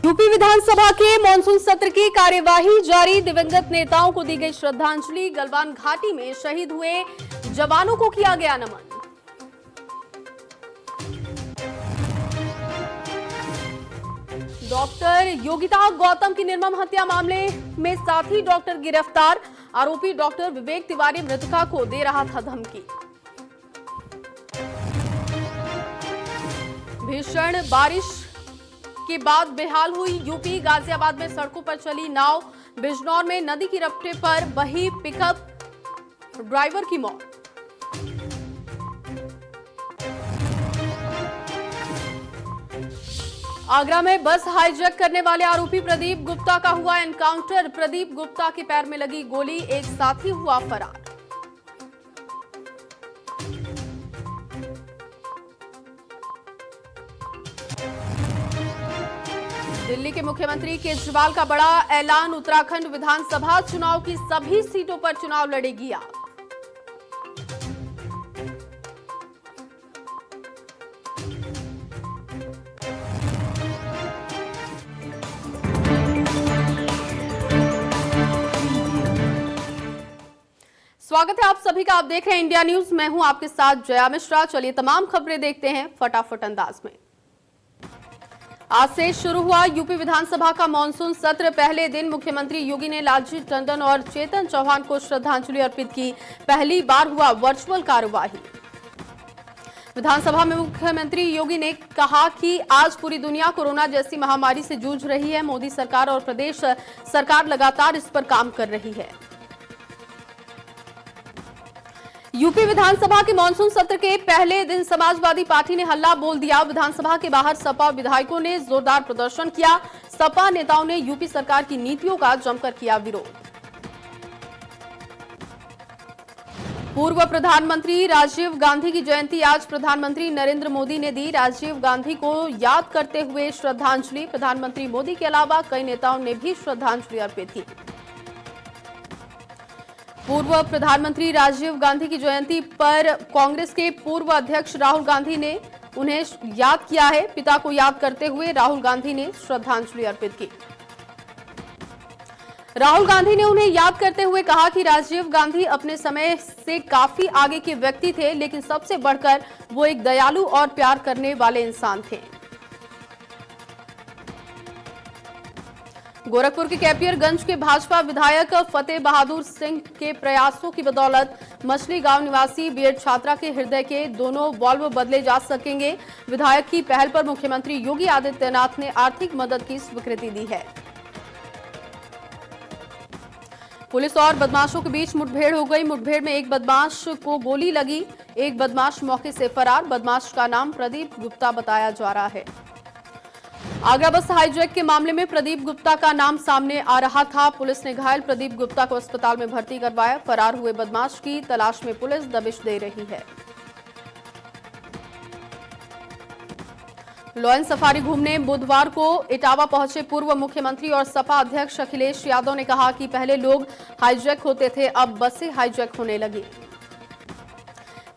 UP विधानसभा के monsoon सत्र की कार्यवाही जारी। दिवंगत नेताओं को दी गई श्रद्धांजलि। गलवान घाटी में शहीद हुए जवानों को किया गया नमन। डॉक्टर योगिता गौतम की निर्मम हत्या मामले में साथी डॉक्टर गिरफ्तार। आरोपी डॉक्टर विवेक तिवारी मृतका को दे रहा था धमकी। भीषण बारिश के बाद बेहाल हुई यूपी। गाजियाबाद में सड़कों पर चली नाव। बिजनौर में नदी की रपटे पर बही पिकअप, ड्राइवर की मौत। आगरा में बस हाईजैक करने वाले आरोपी प्रदीप गुप्ता का हुआ एनकाउंटर। प्रदीप गुप्ता के पैर में लगी गोली, एक साथी हुआ फरार। दिल्ली के मुख्यमंत्री केजरीवाल का बड़ा ऐलान। उत्तराखंड विधानसभा चुनाव की सभी सीटों पर चुनाव लड़ेगी आप। स्वागत है आप सभी का। आप देख रहे हैं इंडिया न्यूज। मैं हूं आपके साथ जया मिश्रा। चलिए तमाम खबरें देखते हैं फटाफट अंदाज में। आज से शुरू हुआ यूपी विधानसभा का मॉनसून सत्र। पहले दिन मुख्यमंत्री योगी ने लालजी टंडन और चेतन चौहान को श्रद्धांजलि अर्पित की। पहली बार हुआ वर्चुअल कार्यवाही। विधानसभा में मुख्यमंत्री योगी ने कहा कि आज पूरी दुनिया कोरोना जैसी महामारी से जूझ रही है। मोदी सरकार और प्रदेश सरकार लगातार इस पर काम कर रही है। यूपी विधानसभा के मॉनसून सत्र के पहले दिन समाजवादी पार्टी ने हल्ला बोल दिया। विधानसभा के बाहर सपा विधायकों ने जोरदार प्रदर्शन किया। सपा नेताओं ने यूपी सरकार की नीतियों का जमकर किया विरोध। पूर्व प्रधानमंत्री राजीव गांधी की जयंती आज प्रधानमंत्री नरेंद्र मोदी ने दी। राजीव गांधी को याद करते हुए श्रद्धांजलि। प्रधानमंत्री मोदी के अलावा कई नेताओं ने भी श्रद्धांजलि अर्पित की। पूर्व प्रधानमंत्री राजीव गांधी की जयंती पर कांग्रेस के पूर्व अध्यक्ष राहुल गांधी ने उन्हें याद किया है। पिता को याद करते हुए राहुल गांधी ने श्रद्धांजलि अर्पित की। राहुल गांधी ने उन्हें याद करते हुए कहा कि राजीव गांधी अपने समय से काफी आगे के व्यक्ति थे, लेकिन सबसे बढ़कर वो एक दयालु और प्यार करने वाले इंसान थे। गोरखपुर के कैपियरगंज के भाजपा विधायक फतेह बहादुर सिंह के प्रयासों की बदौलत मछली गांव निवासी बीएड छात्रा के हृदय के दोनों वाल्व बदले जा सकेंगे। विधायक की पहल पर मुख्यमंत्री योगी आदित्यनाथ ने आर्थिक मदद की स्वीकृति दी है। पुलिस और बदमाशों के बीच मुठभेड़ हो गई। मुठभेड़ में एक बदमाश को गोली लगी। एक बदमाश मौके से फरार। बदमाश का नाम प्रदीप गुप्ता बताया जा रहा है। आगरा बस हाईजैक के मामले में प्रदीप गुप्ता का नाम सामने आ रहा था। पुलिस ने घायल प्रदीप गुप्ता को अस्पताल में भर्ती करवाया। फरार हुए बदमाश की तलाश में पुलिस दबिश दे रही है। लॉयन सफारी घूमने बुधवार को इटावा पहुंचे पूर्व मुख्यमंत्री और सपा अध्यक्ष अखिलेश यादव ने कहा कि पहले लोग हाईजैक होते थे, अब बसें हाईजैक होने लगी।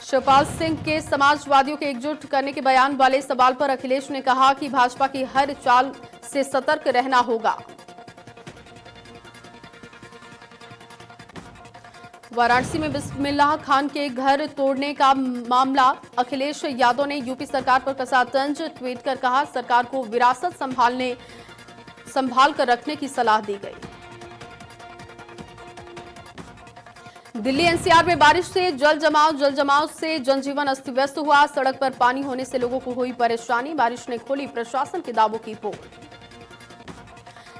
शिवपाल सिंह के समाजवादियों के एकजुट करने के बयान वाले सवाल पर अखिलेश ने कहा कि भाजपा की हर चाल से सतर्क रहना होगा। वाराणसी में बिस्मिल्लाह खान के घर तोड़ने का मामला। अखिलेश यादव ने यूपी सरकार पर कसा तंज। ट्वीट कर कहा, सरकार को विरासत संभाल कर रखने की सलाह दी गई। दिल्ली एनसीआर में बारिश से जल जमाव से जनजीवन अस्त व्यस्त हुआ। सड़क पर पानी होने से लोगों को हुई परेशानी। बारिश ने खोली प्रशासन के दावों की पोल।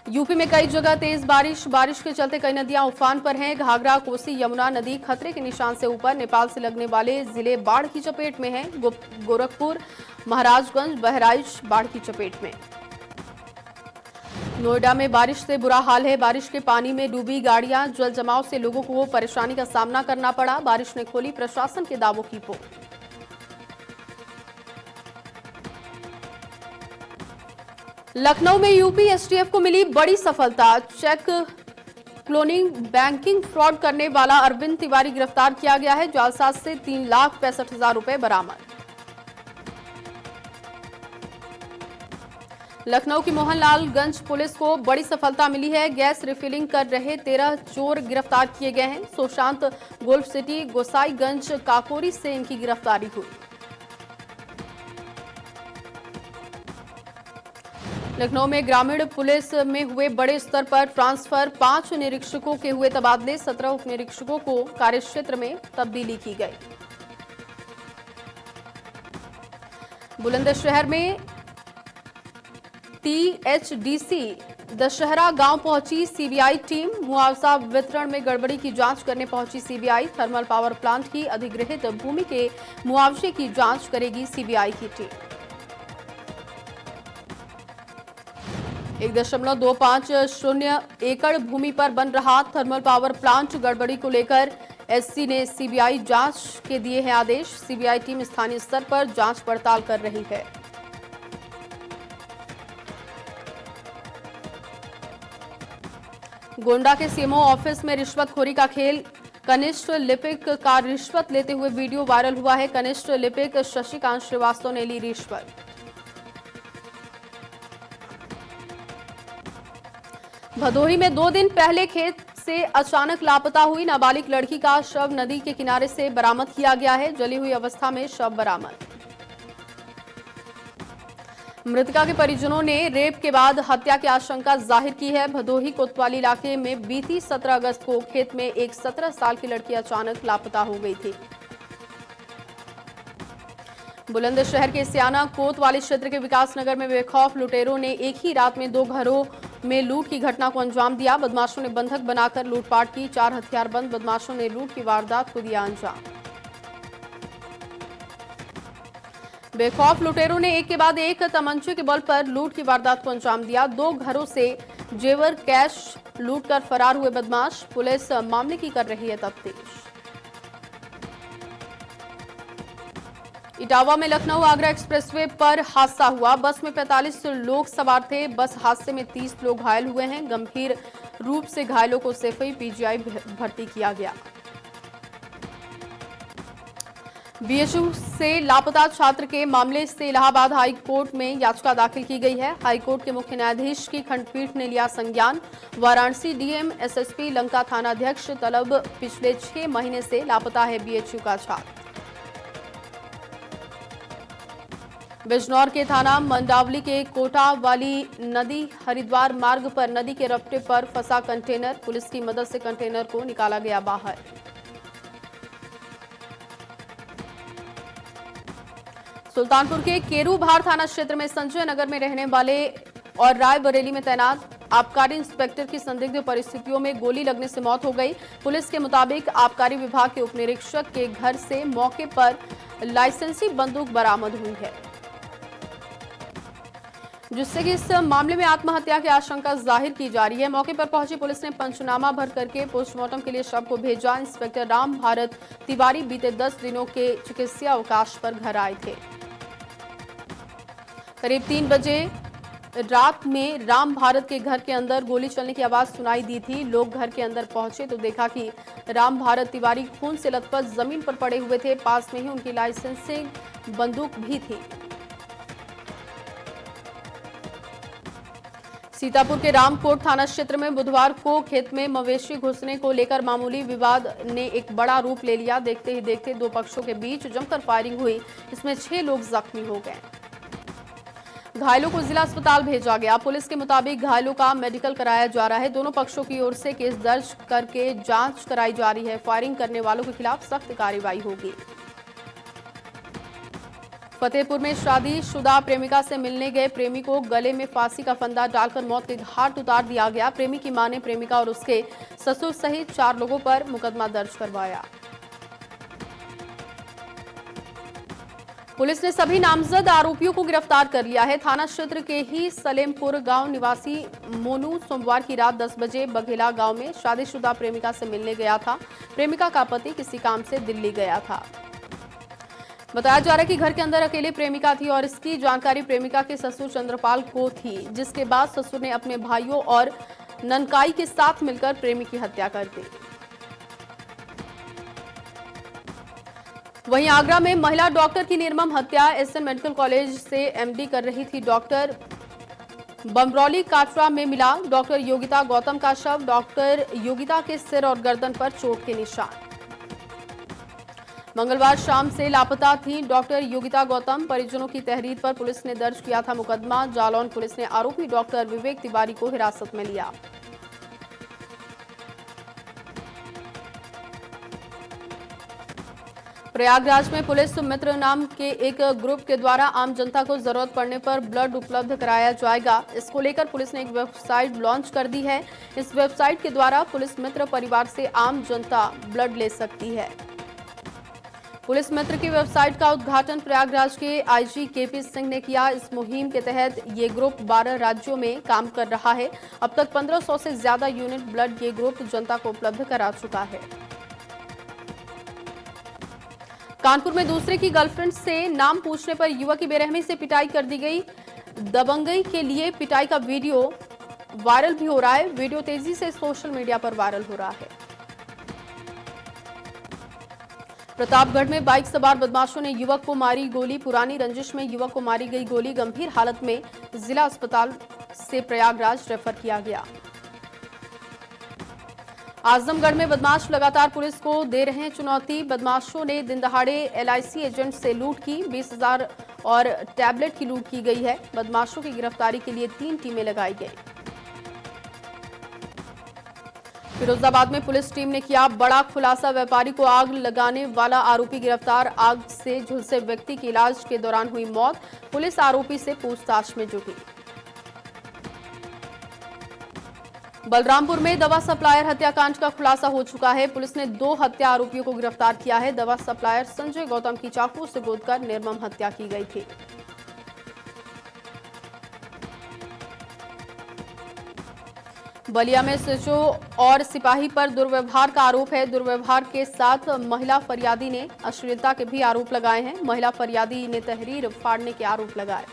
यूपी में कई जगह तेज बारिश के चलते कई नदियां उफान पर हैं। घाघरा, कोसी, यमुना नदी खतरे के निशान से ऊपर। नेपाल से लगने वाले जिले बाढ़ की चपेट में हैं। गोरखपुर, महाराजगंज, बहराइच बाढ़ की चपेट में। नोएडा में बारिश से बुरा हाल है। बारिश के पानी में डूबी गाड़ियां। जल जमाव से लोगों को परेशानी का सामना करना पड़ा। बारिश ने खोली प्रशासन के दावों की पोल। लखनऊ में यूपी एसटीएफ को मिली बड़ी सफलता। चेक क्लोनिंग बैंकिंग फ्रॉड करने वाला अरविंद तिवारी गिरफ्तार किया गया है। जालसाज से 3,65,000 रुपए बरामद। लखनऊ की मोहनलालगंज पुलिस को बड़ी सफलता मिली है। गैस रिफिलिंग कर रहे 13 चोर गिरफ्तार किए गए हैं। सुशांत गोल्फ सिटी गोसाईगंज काकोरी से इनकी गिरफ्तारी हुई। लखनऊ में ग्रामीण पुलिस में हुए बड़े स्तर पर ट्रांसफर। 5 निरीक्षकों के हुए तबादले। 17 उप निरीक्षकों को कार्यक्षेत्र में तब्दीली की गई। बुलंदशहर में THDC दशहरा गांव पहुंची सीबीआई टीम। मुआवजा वितरण में गड़बड़ी की जांच करने पहुंची सीबीआई। थर्मल पावर प्लांट की अधिग्रहित भूमि के मुआवजे की जांच करेगी सीबीआई की टीम। 1.250 एकड़ भूमि पर बन रहा थर्मल पावर प्लांट गड़बड़ी को लेकर एससी ने सीबीआई जांच के दिए हैं आदेश। सीबीआई टीम स्थानीय स्तर पर जांच पड़ताल कर रही है। गोंडा के सीएमओ ऑफिस में रिश्वतखोरी का खेल। कनिष्ठ लिपिक का रिश्वत लेते हुए वीडियो वायरल हुआ है। कनिष्ठ लिपिक शशिकांत श्रीवास्तव ने ली रिश्वत। भदोही में 2 दिन पहले खेत से अचानक लापता हुई नाबालिग लड़की का शव नदी के किनारे से बरामद किया गया है। जली हुई अवस्था में शव बरामद। मृतका के परिजनों ने रेप के बाद हत्या की आशंका जाहिर की है। भदोही कोतवाली इलाके में बीती 17 अगस्त को खेत में एक 17 साल की लड़की अचानक लापता हो गई थी। बुलंदशहर के सियाना कोतवाली क्षेत्र के विकास नगर में बेखौफ लुटेरों ने एक ही रात में 2 घरों में लूट की घटना को अंजाम दिया। बदमाशों ने बंधक बनाकर लूटपाट की। 4 हथियारबंद बदमाशों ने लूट की वारदात को दिया अंजाम। बेखौफ लुटेरों ने एक के बाद एक तमंचे के बल पर लूट की वारदात को अंजाम दिया। 2 घरों से जेवर कैश लूट कर फरार हुए बदमाश। पुलिस मामले की कर रही है तफ्तीश। इटावा में लखनऊ आगरा एक्सप्रेसवे पर हादसा हुआ। बस में 45 लोग सवार थे। बस हादसे में 30 लोग घायल हुए हैं। गंभीर रूप से घायलों को सैफई पीजीआई भर्ती किया गया। बीएचयू से लापता छात्र के मामले से इलाहाबाद हाई कोर्ट में याचिका दाखिल की गई है। हाई कोर्ट के मुख्य न्यायाधीश की खंडपीठ ने लिया संज्ञान। वाराणसी डीएम एसएसपी लंका थानाध्यक्ष तलब पिछले 6 महीने से लापता है बीएचयू का छात्र। बिजनौर के थाना मंडावली के कोटा वाली नदी हरिद्वार मार्ग पर नदी के रपटे पर फंसा कंटेनर। पुलिस की मदद से कंटेनर को निकाला गया बाहर। सुल्तानपुर के केरूभार थाना क्षेत्र में संजय नगर में रहने वाले और रायबरेली में तैनात आबकारी इंस्पेक्टर की संदिग्ध परिस्थितियों में गोली लगने से मौत हो गई। पुलिस के मुताबिक आबकारी विभाग के उपनिरीक्षक के घर से मौके पर लाइसेंसी बंदूक बरामद हुई है, जिससे कि इस मामले में आत्महत्या की आशंका जाहिर की जा रही है। मौके पर पहुंची पुलिस ने पंचनामा भर करके पोस्टमार्टम के लिए शव को भेजा। इंस्पेक्टर राम भारत तिवारी बीते 10 दिनों के चिकित्सा अवकाश पर घर आए थे। करीब 3 बजे रात में राम भारत के घर के अंदर गोली चलने की आवाज सुनाई दी थी। लोग घर के अंदर पहुंचे तो देखा कि राम भारत तिवारी खून से लथपथ जमीन पर पड़े हुए थे। पास में ही उनकी लाइसेंसिंग बंदूक भी थी। सीतापुर के रामकोट थाना क्षेत्र में बुधवार को खेत में मवेशी घुसने को लेकर मामूली विवाद ने एक बड़ा रूप ले लिया। देखते ही देखते 2 पक्षों के बीच जमकर फायरिंग हुई। इसमें 6 लोग जख्मी हो गए। घायलों को जिला अस्पताल भेजा गया। पुलिस के मुताबिक घायलों का मेडिकल कराया जा रहा है। दोनों पक्षों की ओर से केस दर्ज करके जांच कराई जा रही है। फायरिंग करने वालों के खिलाफ सख्त कार्रवाई होगी। फतेहपुर में शादीशुदा प्रेमिका से मिलने गए प्रेमी को गले में फांसी का फंदा डालकर मौत के घाट उतार दिया गया। प्रेमी की मां ने प्रेमिका और उसके ससुर सहित 4 लोगों पर मुकदमा दर्ज करवाया। पुलिस ने सभी नामजद आरोपियों को गिरफ्तार कर लिया है। थाना क्षेत्र के ही सलेमपुर गांव निवासी मोनू सोमवार की रात 10 बजे बघेला गांव में शादीशुदा प्रेमिका से मिलने गया था। प्रेमिका का पति किसी काम से दिल्ली गया था। बताया जा रहा है कि घर के अंदर अकेले प्रेमिका थी और इसकी जानकारी प्रेमिका के ससुर चंद्रपाल को थी, जिसके बाद ससुर ने अपने भाइयों और ननकाई के साथ मिलकर प्रेमी की हत्या कर दी। वहीं आगरा में महिला डॉक्टर की निर्मम हत्या। एसएन मेडिकल कॉलेज से एमडी कर रही थी डॉक्टर बमरौली काटरा में मिला डॉक्टर योगिता गौतम का शव। डॉक्टर योगिता के सिर और गर्दन पर चोट के निशान। मंगलवार शाम से लापता थी डॉक्टर योगिता गौतम। परिजनों की तहरीर पर पुलिस ने दर्ज किया था मुकदमा। जालौन पुलिस ने आरोपी डॉक्टर विवेक तिवारी को हिरासत में लिया। प्रयागराज में पुलिस मित्र नाम के एक ग्रुप के द्वारा आम जनता को जरूरत पड़ने पर ब्लड उपलब्ध कराया जाएगा। इसको लेकर पुलिस ने एक वेबसाइट लॉन्च कर दी है। इस वेबसाइट के द्वारा पुलिस मित्र परिवार से आम जनता ब्लड ले सकती है। पुलिस मित्र की वेबसाइट का उद्घाटन प्रयागराज के आईजी केपी सिंह ने किया। इस मुहिम के तहत ये ग्रुप 12 राज्यों में काम कर रहा है। अब तक 1500 से ज्यादा यूनिट ब्लड ये ग्रुप जनता को उपलब्ध करा चुका है। कानपुर में दूसरे की गर्लफ्रेंड से नाम पूछने पर युवक की बेरहमी से पिटाई कर दी गई। दबंगई के लिए पिटाई का वीडियो वायरल भी हो रहा है। वीडियो तेजी से सोशल मीडिया पर वायरल हो रहा है। प्रतापगढ़ में बाइक सवार बदमाशों ने युवक को मारी गोली। पुरानी रंजिश में युवक को मारी गई गोली। गंभीर हालत में जिला अस्पताल से प्रयागराज रेफर किया गया। आजमगढ़ में बदमाश लगातार पुलिस को दे रहे हैं चुनौती। बदमाशों ने दिन दहाड़े एलआईसी एजेंट से लूट की। 20,000 और टैबलेट की लूट की गई है। बदमाशों की गिरफ्तारी के लिए 3 टीमें लगाई गई। फिरोजाबाद में पुलिस टीम ने किया बड़ा खुलासा। व्यापारी को आग लगाने वाला आरोपी गिरफ्तार। आग से झुलसे व्यक्ति की इलाज के दौरान हुई मौत। पुलिस आरोपी से पूछताछ में जुटी। बलरामपुर में दवा सप्लायर हत्याकांड का खुलासा हो चुका है। पुलिस ने 2 हत्या आरोपियों को गिरफ्तार किया है। दवा सप्लायर संजय गौतम की चाकू से गोदकर निर्मम हत्या की गई थी। बलिया में सिचो और सिपाही पर दुर्व्यवहार का आरोप है। दुर्व्यवहार के साथ महिला फरियादी ने अश्लीलता के भी आरोप लगाए हैं। महिला फरियादी ने तहरीर फाड़ने के आरोप लगाए।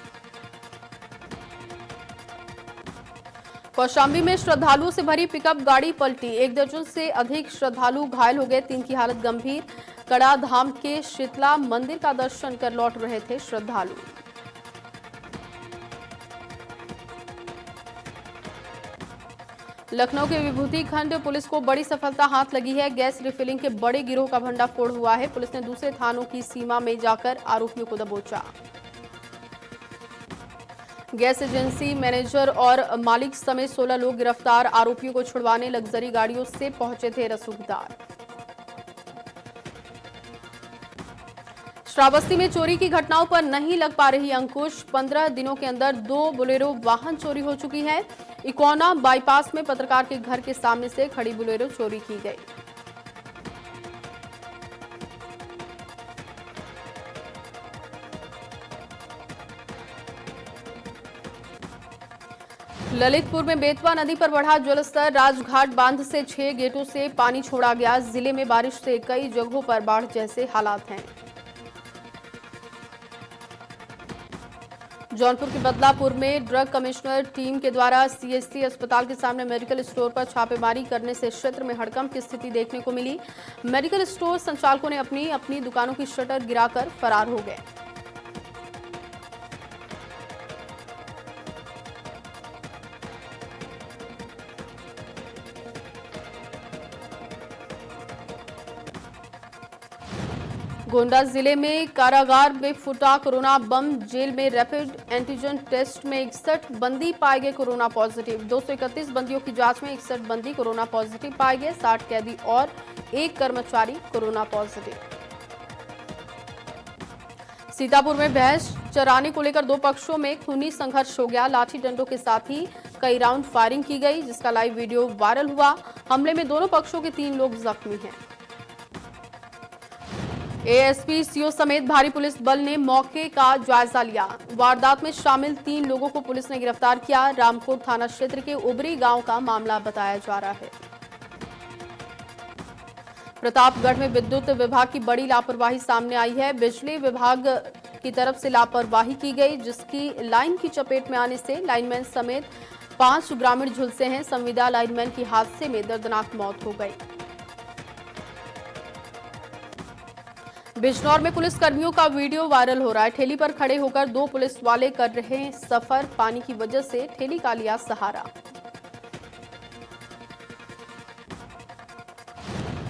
कौशाम्बी में श्रद्धालुओं से भरी पिकअप गाड़ी पलटी। 1 दर्जन से अधिक श्रद्धालु घायल हो गए। 3 की हालत गंभीर। कड़ा धाम के शीतला मंदिर का दर्शन कर लौट रहे थे श्रद्धालु। लखनऊ के विभूति खंड पुलिस को बड़ी सफलता हाथ लगी है। गैस रिफिलिंग के बड़े गिरोह का भंडाफोड़ हुआ है। पुलिस ने दूसरे थानों की सीमा में जाकर आरोपियों को दबोचा। गैस एजेंसी मैनेजर और मालिक समेत 16 लोग गिरफ्तार। आरोपियों को छुड़वाने लग्जरी गाड़ियों से पहुंचे थे रसूखदार। श्रावस्ती में चोरी की घटनाओं पर नहीं लग पा रही अंकुश। 15 दिनों के अंदर 2 बोलेरो वाहन चोरी हो चुकी है। इकोना बाईपास में पत्रकार के घर के सामने से खड़ी बोलेरो चोरी की गई। ललितपुर में बेतवा नदी पर बढ़ा जलस्तर। राजघाट बांध से 6 गेटों से पानी छोड़ा गया। जिले में बारिश से कई जगहों पर बाढ़ जैसे हालात हैं। जौनपुर के बदलापुर में ड्रग कमिश्नर टीम के द्वारा सीएचसी अस्पताल के सामने मेडिकल स्टोर पर छापेमारी करने से क्षेत्र में हड़कंप की स्थिति देखने को मिली। मेडिकल स्टोर संचालकों ने अपनी दुकानों की शटर गिराकर फरार हो गए। गोंडा जिले में कारागार में फूटा कोरोना बम। जेल में रैपिड एंटीजन टेस्ट में 61 बंदी पाए गए कोरोना पॉजिटिव। 231 बंदियों की जांच में 61 बंदी कोरोना पॉजिटिव पाए गए। 60 कैदी और 1 कर्मचारी कोरोना पॉजिटिव। सीतापुर में भैंस चराने को लेकर 2 पक्षों में खूनी संघर्ष हो गया। लाठी डंडों के साथ ही कई राउंड फायरिंग की गई, जिसका लाइव वीडियो वायरल हुआ। हमले में दोनों पक्षों के 3 लोग जख्मी हैं। एएसपी सीओ समेत भारी पुलिस बल ने मौके का जायजा लिया। वारदात में शामिल 3 लोगों को पुलिस ने गिरफ्तार किया। रामकोट थाना क्षेत्र के उबरी गांव का मामला बताया जा रहा है। प्रतापगढ़ में विद्युत विभाग की बड़ी लापरवाही सामने आई है। बिजली विभाग की तरफ से लापरवाही की गई, जिसकी लाइन की चपेट में आने से लाइनमैन समेत 5 ग्रामीण झुलसे हैं। संविदा लाइनमैन की हादसे में दर्दनाक मौत हो गई। बिजनौर में पुलिस कर्मियों का वीडियो वायरल हो रहा है। ठेली पर खड़े होकर दो पुलिस वाले कर रहे हैं सफर, पानी की वजह से ठेली का लिया सहारा।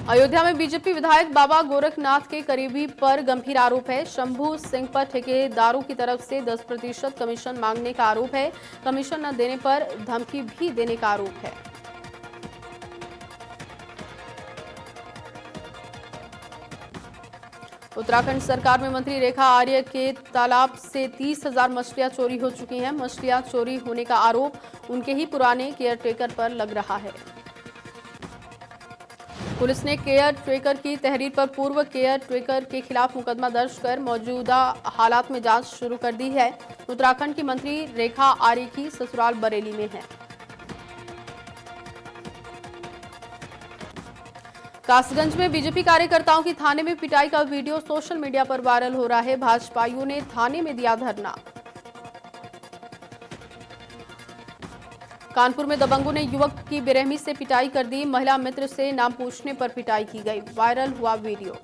अयोध्या में बीजेपी विधायक बाबा गोरखनाथ के करीबी पर गंभीर आरोप है। शंभू सिंह पर ठेकेदारों की तरफ से 10% कमीशन मांगने का आरोप है। कमीशन न देने पर धमकी भी देने का आरोप है। उत्तराखंड सरकार में मंत्री रेखा आर्य के तालाब से 30,000 मछलियां चोरी हो चुकी हैं। मछलियां चोरी होने का आरोप उनके ही पुराने केयरटेकर पर लग रहा है। पुलिस ने केयर टेकर की तहरीर पर पूर्व केयर टेकर के खिलाफ मुकदमा दर्ज कर मौजूदा हालात में जांच शुरू कर दी है। उत्तराखंड की मंत्री रेखा आर्य की ससुराल बरेली में है। कासगंज में बीजेपी कार्यकर्ताओं की थाने में पिटाई का वीडियो सोशल मीडिया पर वायरल हो रहा है। भाजपाइयों ने थाने में दिया धरना। कानपुर में दबंगों ने युवक की बेरहमी से पिटाई कर दी। महिला मित्र से नाम पूछने पर पिटाई की गई। वायरल हुआ वीडियो।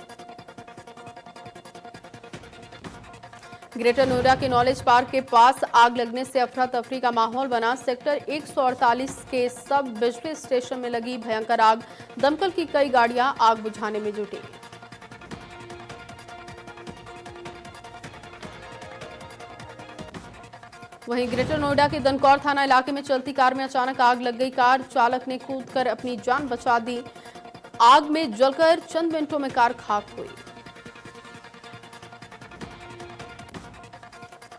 ग्रेटर नोएडा के नॉलेज पार्क के पास आग लगने से अफरा तफरी का माहौल बना। सेक्टर 148 के सब बिजली स्टेशन में लगी भयंकर आग। दमकल की कई गाड़ियां आग बुझाने में जुटी। वहीं ग्रेटर नोएडा के दनकौर थाना इलाके में चलती कार में अचानक आग लग गई। कार चालक ने कूदकर अपनी जान बचा दी। आग में जलकर चंद मिनटों में कार खाक हुई।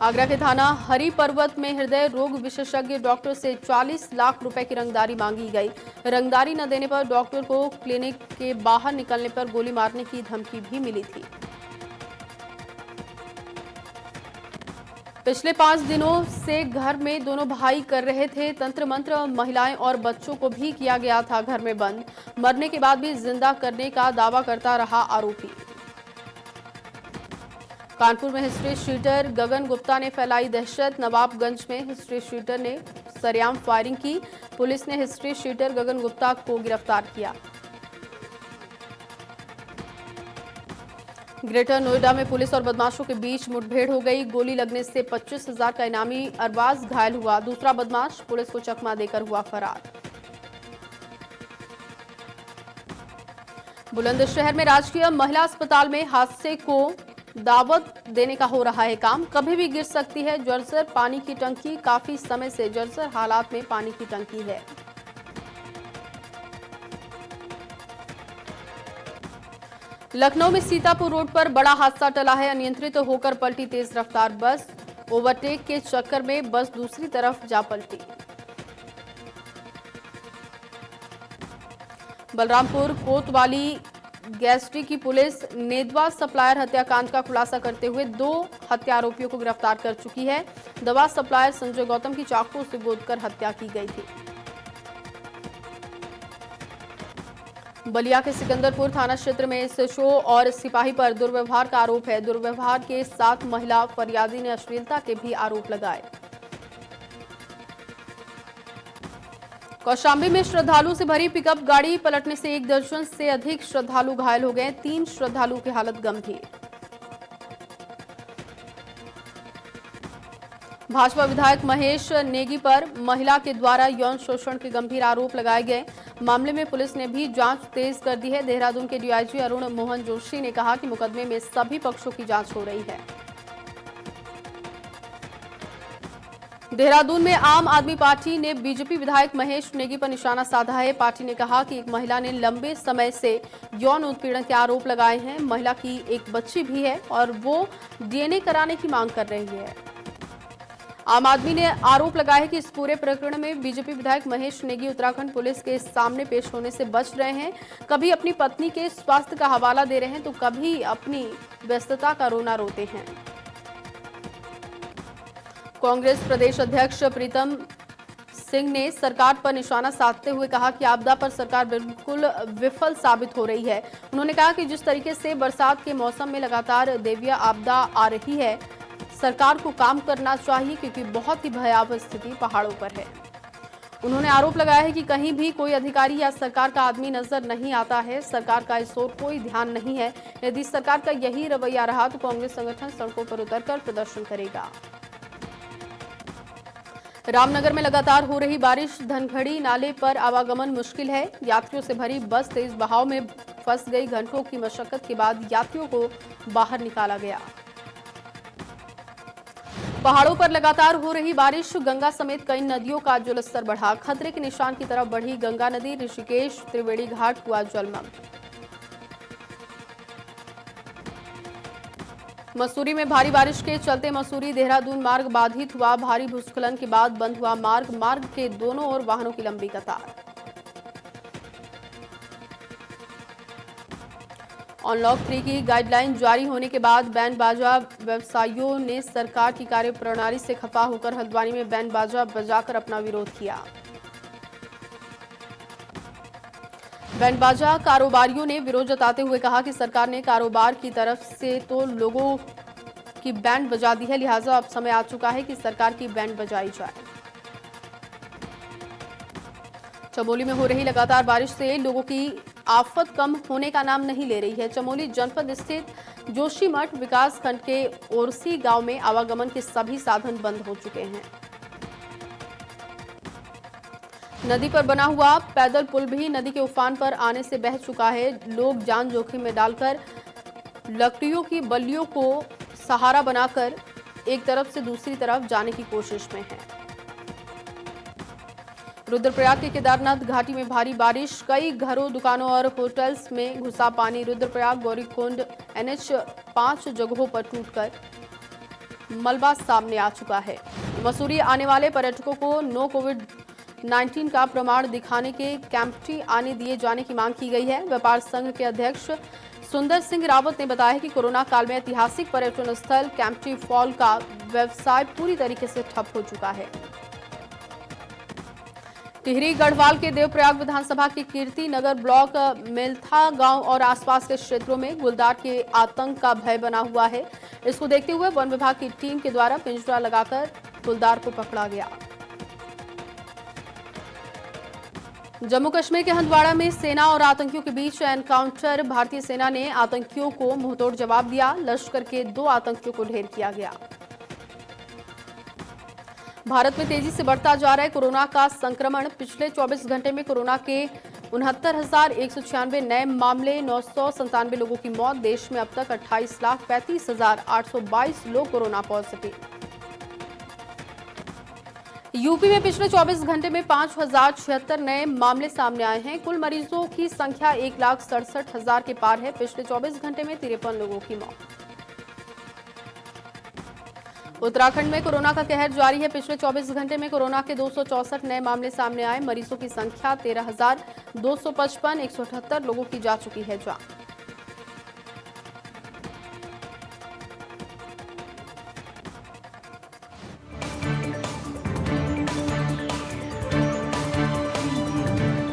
आगरा के थाना हरि पर्वत में हृदय रोग विशेषज्ञ डॉक्टर से 40 लाख रुपए की रंगदारी मांगी गई। रंगदारी न देने पर डॉक्टर को क्लिनिक के बाहर निकलने पर गोली मारने की धमकी भी मिली थी। पिछले 5 दिनों से घर में दोनों भाई कर रहे थे तंत्र मंत्र। महिलाएं और बच्चों को भी किया गया था घर में बंद। मरने के बाद भी जिंदा करने का दावा करता रहा आरोपी। कानपुर में हिस्ट्री शीटर गगन गुप्ता ने फैलाई दहशत। नवाबगंज में हिस्ट्री शीटर ने सरेआम फायरिंग की। पुलिस ने हिस्ट्री शीटर गगन गुप्ता को गिरफ्तार किया। ग्रेटर नोएडा में पुलिस और बदमाशों के बीच मुठभेड़ हो गई। गोली लगने से 25,000 का इनामी अरबाज घायल हुआ। दूसरा बदमाश पुलिस को चकमा देकर हुआ फरार। बुलंदशहर में राजकीय महिला अस्पताल में हादसे को दावत देने का हो रहा है काम। कभी भी गिर सकती है जर्जर पानी की टंकी। काफी समय से जर्जर हालात में पानी की टंकी है। लखनऊ में सीतापुर रोड पर बड़ा हादसा टला है। अनियंत्रित होकर पलटी तेज रफ्तार बस। ओवरटेक के चक्कर में बस दूसरी तरफ जा पलटी। बलरामपुर कोतवाली गैसटी की पुलिस नेदवा सप्लायर हत्याकांड का खुलासा करते हुए 2 हत्या आरोपियों को गिरफ्तार कर चुकी है। दवा सप्लायर संजय गौतम की चाकू से गोदकर हत्या की गई थी। बलिया के सिकंदरपुर थाना क्षेत्र में एसएचओ और सिपाही पर दुर्व्यवहार का आरोप है। दुर्व्यवहार के साथ महिला फरियादी ने अश्लीलता के भी आरोप लगाए। कौशाम्बी में श्रद्धालु से भरी पिकअप गाड़ी पलटने से 1 दर्जन से अधिक श्रद्धालु घायल हो गए। 3 श्रद्धालु की हालत गंभीर। भाजपा विधायक महेश नेगी पर महिला के द्वारा यौन शोषण के गंभीर आरोप लगाए गए। मामले में पुलिस ने भी जांच तेज कर दी है। देहरादून के डीआईजी अरुण मोहन जोशी ने कहा कि मुकदमे में सभी पक्षों की जांच हो रही है। देहरादून में आम आदमी पार्टी ने बीजेपी विधायक महेश नेगी पर निशाना साधा है। पार्टी ने कहा कि एक महिला ने लंबे समय से यौन उत्पीड़न के आरोप लगाए हैं। महिला की एक बच्ची भी है और वो डीएनए कराने की मांग कर रही है। आम आदमी ने आरोप लगाया है कि इस पूरे प्रकरण में बीजेपी विधायक महेश नेगी उत्तराखंड पुलिस के सामने पेश होने से बच रहे हैं। कभी अपनी पत्नी के स्वास्थ्य का हवाला दे रहे हैं तो कभी अपनी व्यस्तता का रोना रोते हैं। कांग्रेस प्रदेश अध्यक्ष प्रीतम सिंह ने सरकार पर निशाना साधते हुए कहा कि आपदा पर सरकार बिल्कुल विफल साबित हो रही है। उन्होंने कहा कि जिस तरीके से बरसात के मौसम में लगातार दैवीय आपदा आ रही है, सरकार को काम करना चाहिए क्योंकि बहुत ही भयावह स्थिति पहाड़ों पर है। उन्होंने आरोप लगाया है कि कहीं भी कोई अधिकारी या सरकार का आदमी नजर नहीं आता है। सरकार का इस ओर कोई ध्यान नहीं है। यदि सरकार का यही रवैया रहा तो कांग्रेस संगठन सड़कों पर उतरकर प्रदर्शन करेगा। रामनगर में लगातार हो रही बारिश, धनखड़ी नाले पर आवागमन मुश्किल है। यात्रियों से भरी बस तेज बहाव में फंस गई। घंटों की मशक्कत के बाद यात्रियों को बाहर निकाला गया। पहाड़ों पर लगातार हो रही बारिश, गंगा समेत कई नदियों का जलस्तर बढ़ा। खतरे के निशान की तरफ बढ़ी गंगा नदी। ऋषिकेश त्रिवेणी घाट हुआ जलमग्न। मसूरी में भारी बारिश के चलते मसूरी देहरादून मार्ग बाधित हुआ। भारी भूस्खलन के बाद बंद हुआ मार्ग के दोनों ओर वाहनों की लंबी कतार। अनलॉक 3 की गाइडलाइन जारी होने के बाद बैंड बाजा व्यवसायियों ने सरकार की कार्यप्रणाली से खफा होकर हल्द्वानी में बैंड बाजा बजाकर अपना विरोध किया। बैंड बाजा कारोबारियों ने विरोध जताते हुए कहा कि सरकार ने कारोबार की तरफ से तो लोगों की बैंड बजा दी है, लिहाजा अब समय आ चुका है कि सरकार की बैंड बजाई जाए। चमोली में हो रही लगातार बारिश से लोगों की आफत कम होने का नाम नहीं ले रही है। चमोली जनपद स्थित जोशीमठ विकास खंड के ओरसी गांव में आवागमन के सभी साधन बंद हो चुके हैं। नदी पर बना हुआ पैदल पुल भी नदी के उफान पर आने से बह चुका है। लोग जान जोखिम में डालकर लकड़ियों की बल्लियों को सहारा बनाकर एक तरफ से दूसरी तरफ जाने की कोशिश में है। रुद्रप्रयाग के केदारनाथ घाटी में भारी बारिश, कई घरों, दुकानों और होटल्स में घुसा पानी। रुद्रप्रयाग गौरीकुंड NH 5 जगहों पर टूटकर मलबा सामने आ चुका है। मसूरी आने वाले पर्यटकों को नो कोविड-19 का प्रमाण दिखाने के कैंपटी आने दिए जाने की मांग की गई है। व्यापार संघ के अध्यक्ष सुंदर सिंह रावत ने बताया कि कोरोना काल में ऐतिहासिक पर्यटन स्थल कैंपटी फॉल का व्यवसाय पूरी तरीके से ठप हो चुका है। टिहरी गढ़वाल के देवप्रयाग विधानसभा के कीर्ति नगर ब्लॉक मेलथा गांव और आसपास के क्षेत्रों में गुलदार के आतंक का भय बना हुआ है। इसको देखते हुए वन विभाग की टीम के द्वारा पिंजरा लगाकर गुलदार को पकड़ा गया। जम्मू कश्मीर के हंदवाड़ा में सेना और आतंकियों के बीच एनकाउंटर। भारतीय सेना ने आतंकियों को मुंहतोड़ जवाब दिया। लश्कर के 2 आतंकियों को ढेर किया गया। भारत में तेजी से बढ़ता जा रहा है कोरोना का संक्रमण। पिछले 24 घंटे में कोरोना के 69,196 नए मामले, 997 लोगों की मौत। देश में अब तक 28,35,822 लोग कोरोना पॉजिटिव। यूपी में पिछले 24 घंटे में 5,076 नए मामले सामने आए हैं। कुल मरीजों की संख्या 1,67,000 के पार है। पिछले 24 घंटे में 53 लोगों की मौत। उत्तराखंड में कोरोना का कहर जारी है। पिछले 24 घंटे में कोरोना के 264 नए मामले सामने आए। मरीजों की संख्या 13,255, 178 लोगों की जा चुकी है जान।